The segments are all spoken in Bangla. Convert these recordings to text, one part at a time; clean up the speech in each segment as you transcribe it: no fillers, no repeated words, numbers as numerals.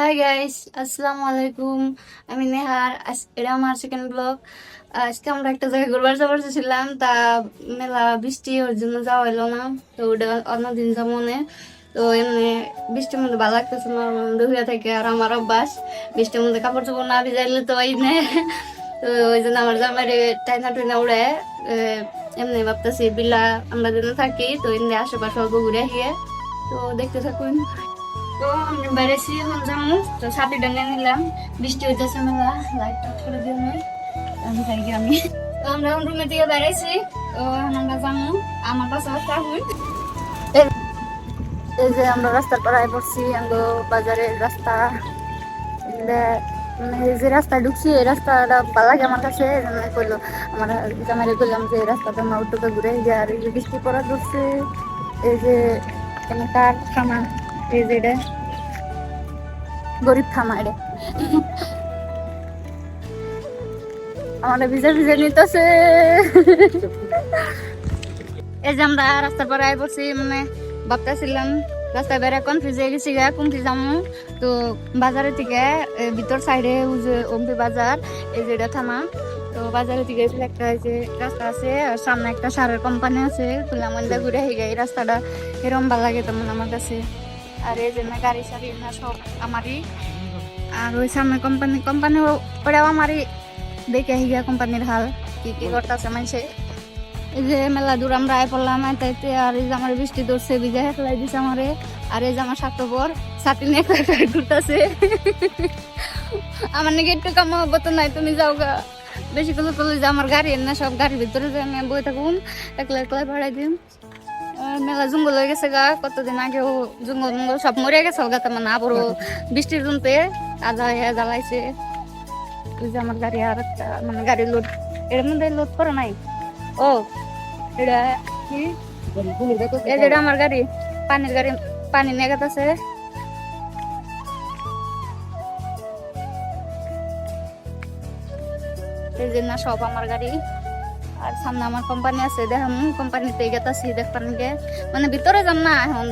হাই গাইস, আসসালামু আলাইকুম। আমি নেহার। এটা আমার সেকেন্ড ব্লগ। আজকে আমরা একটা জায়গায় ঘুরবার যাবার ছিলাম, তা মেলা বৃষ্টি ওর জন্য যাওয়া হলো না। তো ওটা অন্যদিন যাবো মনে। তো এমনি বৃষ্টির মধ্যে ভালো লাগতেছে না, দুপুরে থেকে। আর আমার অভ্যাস বৃষ্টির মধ্যে কাপড় চোপড় না ভিজাইলে তো এই নে। তো ওই জন্য আমার জামাইরে টাইনা টুইনা উড়ে এমনি ভাবতেছি বিলা আমরা যেন থাকি, তো এমনি আশেপাশে অল্প ঘুরে গিয়ে। তো দেখতে থাকুন। তো আমরা বেড়েছি এখন যাবো, তো ছাতি ডাঙিয়ে নিলাম। বৃষ্টি হইতেছে মেলা, লাইট টাইট করে দিয়ে আমি থাকি আমি। তো আমরা এখন রুমের দিকে বেড়েছি। তো এখন আমরা যাবো, আমার পাশে থাকুন। এই যে আমরা রাস্তার পাড়ায় পড়ছি, আমরা বাজারের রাস্তা। মানে এই যে রাস্তা ঢুকছি, এই রাস্তাটা ভালো লাগে আমার কাছে। কইলো আমার জামাইরে কইলাম যে এই রাস্তাটা আমরা উঠোকে ঘুরে গিয়ে। আর এই যে বৃষ্টি পড়া ধরছে, এই যে কার থামা, এই যে এটা গরিব থামা, এটা আমাদের ভিজে ভিজে নিতেছে। এই যে আমরা রাস্তার পর আয় পড়ছি, মানে ভাবতেছিলাম রাস্তায় বেড়ে কনফিউজ হয়ে গেছি গা কোনটি যাবো। তো বাজারের থেকে ভিতর সাইডে যে অম্পি বাজার, এই যে এটা থামা। তো বাজারের থেকে একটা যে রাস্তা আছে, আর সামনে একটা সারের কোম্পানি আছে। বললাম ঘুরে হয়ে এই রাস্তাটা এরম ভালো লাগে তেমন আমার কাছে। আর এই যে গাড়ি সারি না সব আমারই। আর ওই সামনে কোম্পানি ওরাও আমারই। দেখে গিয়া কোম্পানির হাল কি কি করতেছে মানুষে। এই যে মেলা দূর আমরা আয় পড়লাম আইতে। আর এই যে আমার বৃষ্টি ধরছে, ভিজা হেলাই দিছে আমারে। আর এই যে আমার স্বার্থপর ছাতি নিয়ে ঘুরতেছে। আমার নাকি একটু কামাবো নাই, তুমি যাও গা। বেশি করে করলে যে আমার গাড়ি না, সব গাড়ির ভিতরে যে আমি বই থাকুন, একলা একলাই ভাড়াই দিন। মেলা জঙ্গল হয়ে গেছে গা, কতদিন আগেও জঙ্গল সব মরে গেছে গা। মানে আবারও বৃষ্টির জমতে আজা জ্বালাইছে। ওই যে আমার গাড়ি আর একটা, মানে গাড়ি লোড এর মধ্যে লোড করে নাই। ও এটা কি, এটা আমার গাড়ি, পানির গাড়ি, পানি নিয়ে গেছে। এই যে না সব আমার গাড়ি। আর সামনে আমার কোম্পানি আছে, দেখাম কোম্পানিতে গেতাছি দেখতাম গে। মানে ভিতরে যাম না, এখন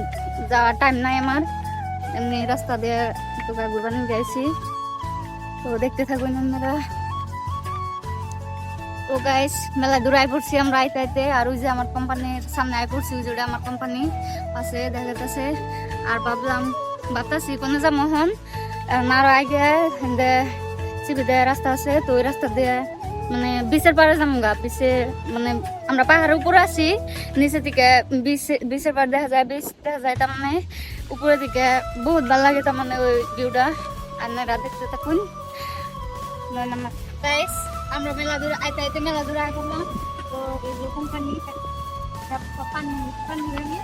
যাওয়ার টাইম নাই আমার। এমনি রাস্তা দিয়ে ঘুরবার নিয়ে যাইছি। তো দেখতে থাকুন আপনারা। তো গাইস মেলা দূরে আই পড়ছি আমরা আইতে। আর ওই যে আমার কোম্পানির সামনে আই পড়ছি, ওই যে আমার কোম্পানি আছে দেখা যাচ্ছে। আর ভাবতাছি কোনো যা মোহন আরো আগে চিবিদে রাস্তা আছে, তো ওই রাস্তা দিয়ে মানে বিচের পাড়ে যাবো গা। বিচে মানে আমরা পাহাড়ের উপরে আছি, নিচে থেকে বিচের পাড় দেখা যায়, বিচ দেখা যায়। তার মানে উপরের দিকে বহুত ভালো লাগে, তার মানে ওই ভিউটা। আপনারা দেখতে থাকুন। গাইস আমরা মেলা দূরে আইতে মেলা দূরে আই করলাম। তো এই যে কোম্পানি পানি পানি গাড়ি।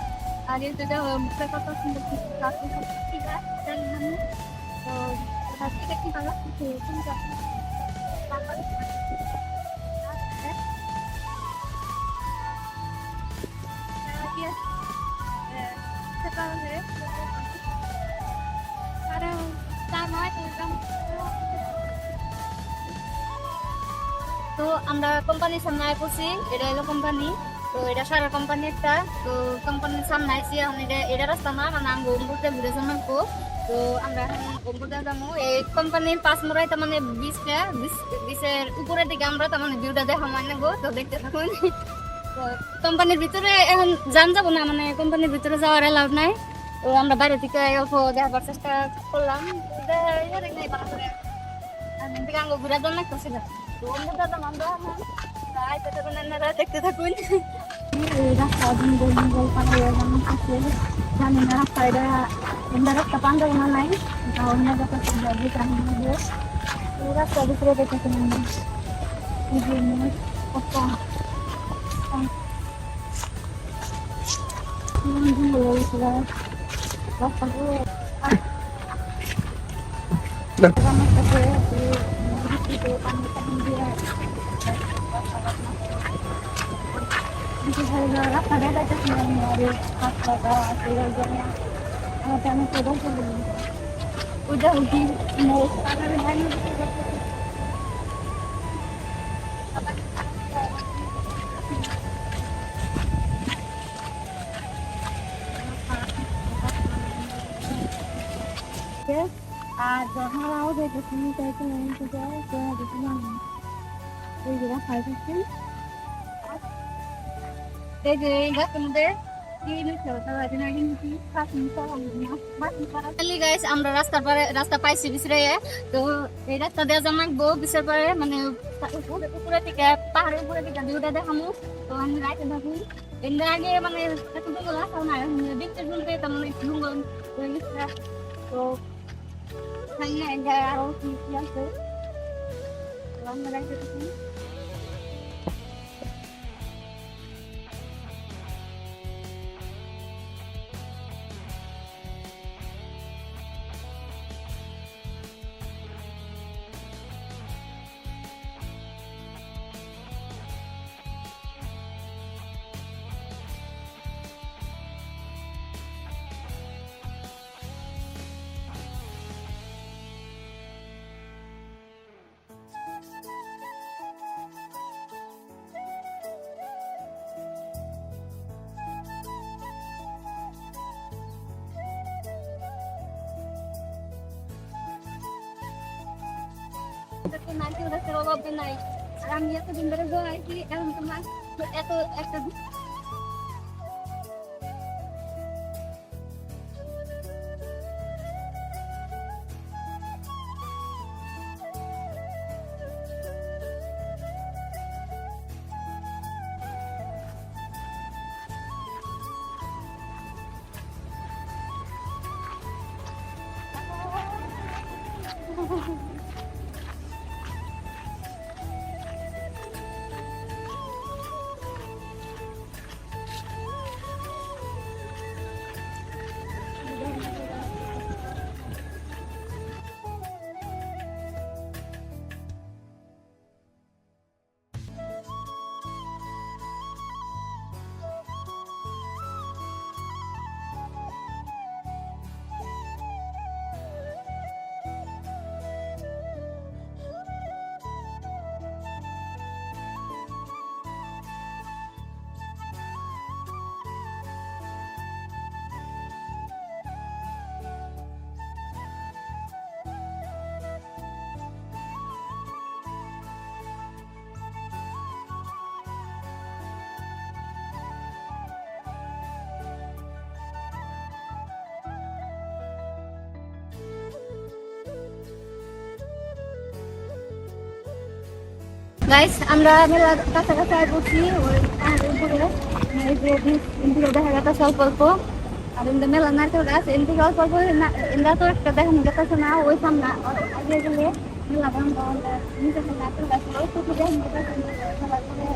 আর এই যেটা মুখে কত সুন্দর ঠিক আছে। তো এটা কি ভালো তো আমরা কোম্পানির সামনে আয় পড়ছি, এটা হলো কোম্পানি। তো এটা সারা কোম্পানি একটা। তো কোম্পানির সামনে আইছি, এখন এটা রাস্তা না, মানে আমি অম্বুতে ঘুরে যাবো। তো আমরা এখন অম্বুতে যাবো। এই কোম্পানির পাঁচ মোড়াই তার মানে বিচের উপরের দিকে আমরা তার মানে ভিউটা দেখা মানে নেবো। তো দেখতে থাকুন। তো কোম্পানির ভিতরে এখন যাবো না, মানে কোম্পানির ভিতরে যাওয়ার এলাউড নাই। তো আমরা বাইরে থেকে অল্প দেখাবার চেষ্টা করলাম। ঘুরে যান লাগতেছে না। দেখতে থাকুন। রাস্তা জানি না রাস্তা পাঞ্জাব না নাই, রাস্তা ভিতরে দেখতে রাস্তা দেখাইতেছি আমি তো ওইটা হচ্ছে আর জহারাও দেখেছি তাই তো মনে হচ্ছে যে দেখি না এই যে খাইতেছি এই যে এই গাছের মধ্যে আমরা রাস্তা পাইছি বিচরে তো এই রাস্তা দিয়ে জামাকবো বিচের পরে মানে উপরে থেকে পাহাড়ের উপরে থেকে ভিউটা দেখামু তো আমি রাইতে থাকি এর আগে মানে এত জঙ্গল আসা না দেখতে শুনতে তেমন একটু জঙ্গল হয়ে গেছে তো আরো কি আছে আমরা রাইতে থাকি নারকেল গাছের অভাব নাই আর আমি এতদিন ধরে জমাইছি এখন তোমার এত একটা গাইস আমরা মেলা কাছাকাছি আর বসি ওই পাহাড়ের উপরে এই যে এদিকে দেখা যাচ্ছে অল্প অল্প আর এমনি মেলা নারকেল গাছ এদিকে অল্প অল্প এমরা তো একটা দেখানো যাচ্ছে না ওই সামনে আগে গেলে মেলা বন্ধ নিচে নারকেল গাছ ওই তো দেখানো যাচ্ছে মেলা করে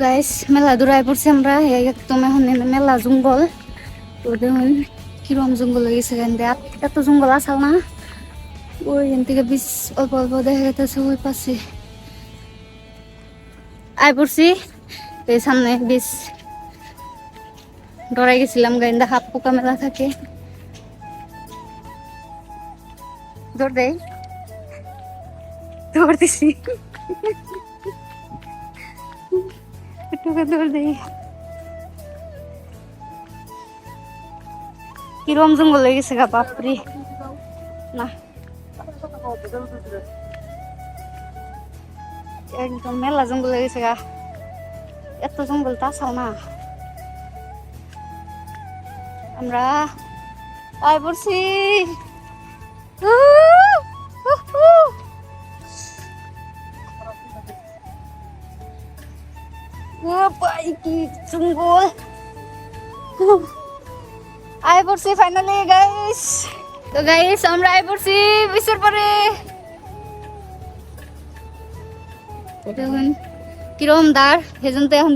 গাইস মেলা দূরায় পড়ছি আমরা একদম এখন মেলা জঙ্গল তো দেখুন কিরম জঙ্গল গেছে এত জঙ্গল আসাল না ওই থেকে বিষ অল্প অল্প দেখা যাচ্ছে ওই পাশে আয় পড়ছি এই সামনে বিষ ডরাই গেছিলাম গাইন্দা হাত পোকা মেলা থাকে দৌড় দেয় দৌড়তেছি দৌড় দেই কিরম জঙ্গল হয়ে গেছে গা বাপরে না একদম মেলা জঙ্গল হয়ে গেছে গা এত জঙ্গল তা আসাও না আমরা আয় পড়ছি কি জঙ্গল আয় পড়ছি ফাইনালি গাইস তো গাইস আমরা আয় পড়ছি বিচের পরে কিরম দাঁড় সেজন তো এখন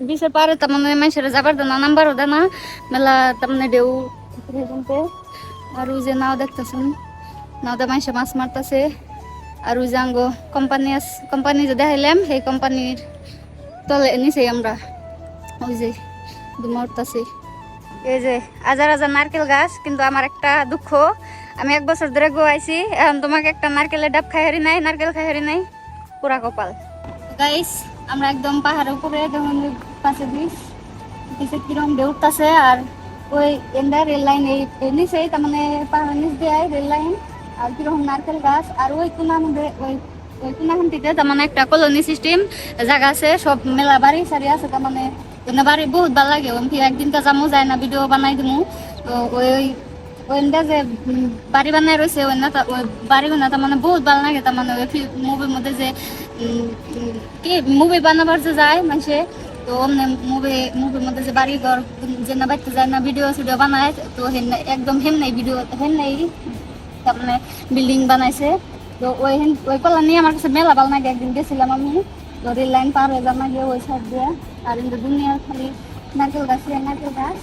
বিচের পারে তার মানে মানুষেরা যাবার দেনা নাম্বারও দেনা মেলা তার মানে ঢেউ সেজনতে আর ওই যে নাও দেখতেছেন নাওতে মানুষে মাছ মারতেছে আর ওই যে আঙ্গ কোম্পানি যে দেখাইলাম সেই কোম্পানির তলে নিচে আমরা ওই যে মরতাছে এই যে হাজার হাজার নারকেল গাছ কিন্তু আমার একটা দুঃখ আমি 1 বছর ধরে গোয়াইছি, এখন তোমাকে একটা নারকেলের ডাব খাই হারি নাই, নারকেল খাই হারি নাই, পুরা কপাল। গাইস আমরা একদম পাহাড়ের উপরে, যেমন পাশে বিচে কিরম ঢেউ উঠতেছে, আর ওই এন্ডা রেল লাইন এই নিচে, তার মানে পাহাড়ের নিচ দিয়ে রেল লাইন, আর কিরকম নারকেল গাছ, আর ওই কোনার মধ্যে ওই কোনাখান থেকে তার মানে একটা কলোনি সিস্টেম জায়গা আছে, সব মেলা বাড়ি সারি আছে, তার মানে বাড়ি বহুত ভালো লাগে। একদিন তো যাবো, যায় না ভিডিও বানাই দিমু। তো ওইটা যে বাড়ি বানাই রয়েছে, ওই বাড়ি বানা তার মানে বহুত ভালো লাগে। তার মানে ওই মুভির মধ্যে যে কি মুভি বানাবার যে যায় মানুষে, তো মুভির মধ্যে যে বাড়ি ঘর যে না বাড়তে যায় না, ভিডিও বানায়, তো একদম হেমনাই ভিডিও হেমনাই তার মানে বিল্ডিং বানাইছে। তো ওই কলা নিয়ে আমার কাছে মেলা ভালো লাগে। একদিন গেছিলাম আমি, তো রেল লাইন পার হয়ে যাম গিয়ে ওই সাইড দিয়ে, আর কিন্তু দুনিয়ার খালি নারকেল গাছ, নারকেল গাছ।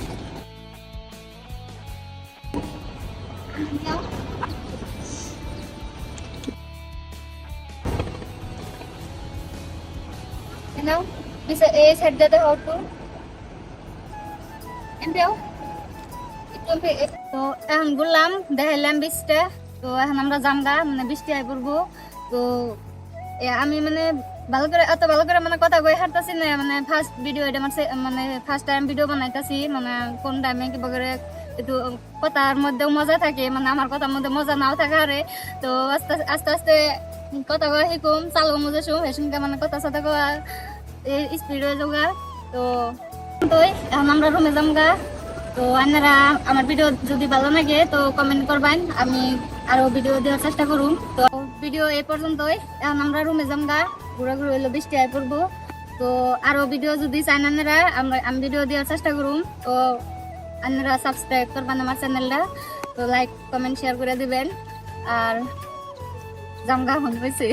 bisa said that how to MPO তো এখন বললাম দেখাইলাম বৃষ্টি। তো এখন আমরা জামগা, মানে বৃষ্টি আই পড়বো। তো আমি মানে ভালো করে এত ভালো করে মানে কথা কই হাঁটতাছি না, মানে ফার্স্ট ভিডিও এটা মানে ফার্স্ট টাইম ভিডিও বানাইতাছি, মানে কোন টাইমে কিবা করে একটু কথার মধ্যেও মজা থাকে, মানে আমার কথার মধ্যে মজা নাও থাকে আরে। তো আস্তে আস্তে আস্তে কথা কওয়া শিখুম, চালু মজা শুম হেসুনকে, মানে কথা সাথে কওয়া স্পিড হয়ে যাওগা। তো এখন আমরা রুমে যামগা। তো আপনারা আমার ভিডিও যদি ভালো লাগে তো কমেন্ট করবেন, আমি আরো ভিডিও দেওয়ার চেষ্টা করুম। তো ভিডিও এই পর্যন্তই, এখন আমরা রুমে যামগা, ঘুরাঘুরি হইলো, বৃষ্টি আয় পড়বো। তো আরো ভিডিও যদি চান আপনারা আমি ভিডিও দেওয়ার চেষ্টা করুম। তো আপনারা সাবস্ক্রাইব করবেন আমার চ্যানেলটা, তো লাইক কমেন্ট শেয়ার করে দিবেন। আর জামগা হন হয়েছে।